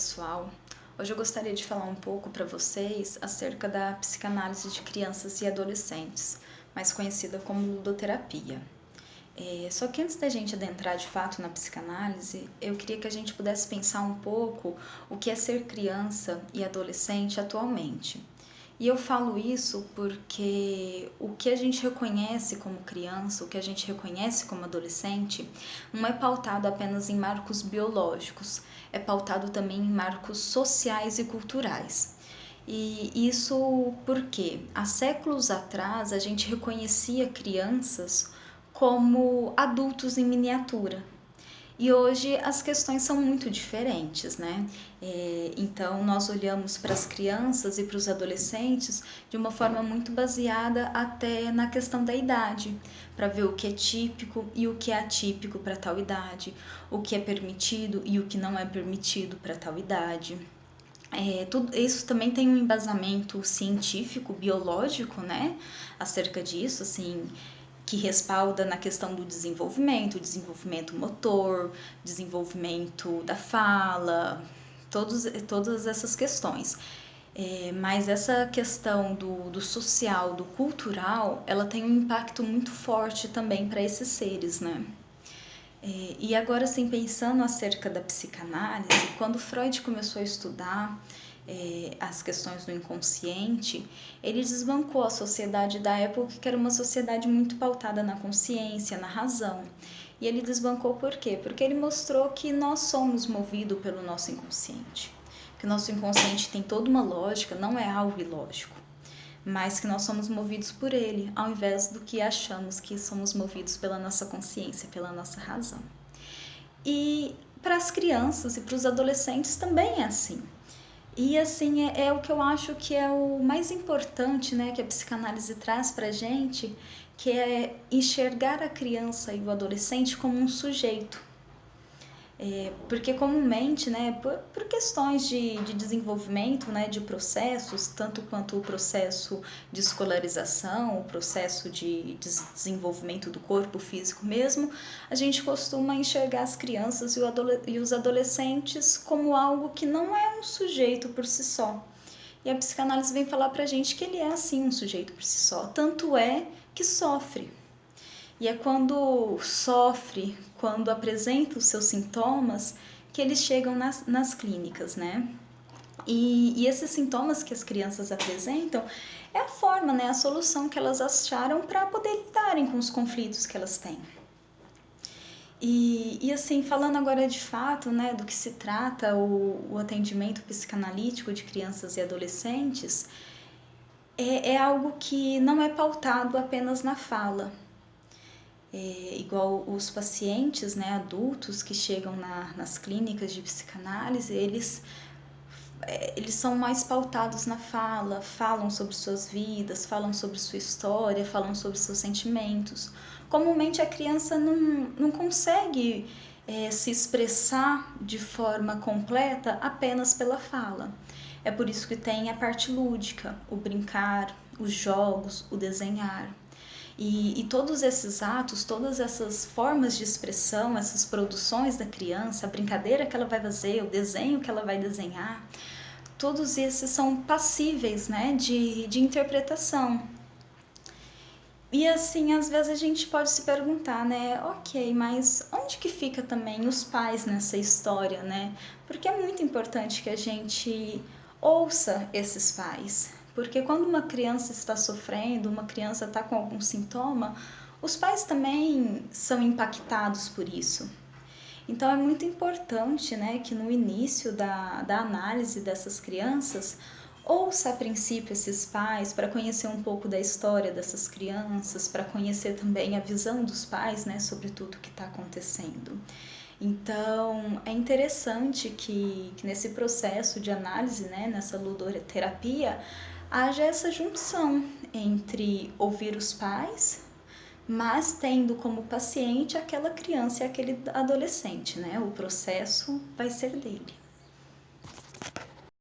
Pessoal, hoje eu gostaria de falar um pouco para vocês acerca da psicanálise de crianças e adolescentes, mais conhecida como ludoterapia. Só que antes da gente adentrar de fato na psicanálise, eu queria que a gente pudesse pensar um pouco o que é ser criança e adolescente atualmente. E eu falo isso porque o que a gente reconhece como criança, o que a gente reconhece como adolescente, não é pautado apenas em marcos biológicos, é pautado também em marcos sociais e culturais. E isso porque há séculos atrás a gente reconhecia crianças como adultos em miniatura. E hoje as questões são muito diferentes, né? Então nós olhamos para as crianças e para os adolescentes de uma forma muito baseada até na questão da idade, para ver o que é típico e o que é atípico para tal idade, o que é permitido e o que não é permitido para tal idade. Tudo isso também tem um embasamento científico, biológico, né? Acerca disso, assim, que respalda na questão do desenvolvimento motor, desenvolvimento da fala, todas essas questões. Mas essa questão do social, do cultural, ela tem um impacto muito forte também para esses seres, né? E agora, assim, pensando acerca da psicanálise, quando Freud começou a estudar as questões do inconsciente, ele desbancou a sociedade da época, que era uma sociedade muito pautada na consciência, na razão. E ele desbancou por quê? Porque ele mostrou que nós somos movidos pelo nosso inconsciente. Que o nosso inconsciente tem toda uma lógica, não é algo ilógico, mas que nós somos movidos por ele, ao invés do que achamos que somos movidos pela nossa consciência, pela nossa razão. E para as crianças e para os adolescentes também é assim. E assim, é o que eu acho que é o mais importante, né, que a psicanálise traz pra gente, que é enxergar a criança e o adolescente como um sujeito. Porque comumente, né, por questões de desenvolvimento, né, de processos, tanto quanto o processo de escolarização, o processo de desenvolvimento do corpo físico mesmo, a gente costuma enxergar as crianças e os adolescentes como algo que não é um sujeito por si só. E a psicanálise vem falar pra gente que ele é assim um sujeito por si só, tanto é que sofre. E é quando sofre, quando apresenta os seus sintomas, que eles chegam nas clínicas, né? E esses sintomas que as crianças apresentam é a forma, né, a solução que elas acharam para poder lidarem com os conflitos que elas têm. E assim, falando agora de fato, né, do que se trata o atendimento psicanalítico de crianças e adolescentes, é algo que não é pautado apenas na fala. Igual os pacientes, né, adultos que chegam nas clínicas de psicanálise, eles são mais pautados na fala, falam sobre suas vidas, falam sobre sua história, falam sobre seus sentimentos. Comumente a criança não consegue se expressar de forma completa apenas pela fala. É por isso que tem a parte lúdica, o brincar, os jogos, o desenhar. E todos esses atos, todas essas formas de expressão, essas produções da criança, a brincadeira que ela vai fazer, o desenho que ela vai desenhar, todos esses são passíveis, né, de interpretação. E assim, às vezes a gente pode se perguntar, né, ok, mas onde que fica também os pais nessa história, né? Porque é muito importante que a gente ouça esses pais. Porque quando uma criança está sofrendo, uma criança está com algum sintoma, os pais também são impactados por isso. Então é muito importante, né, que no início da análise dessas crianças, ouça a princípio esses pais para conhecer um pouco da história dessas crianças, para conhecer também a visão dos pais, né, sobre tudo que está acontecendo. Então, é interessante que nesse processo de análise, né, nessa ludoterapia, haja essa junção entre ouvir os pais, mas tendo como paciente aquela criança e aquele adolescente, né? O processo vai ser dele.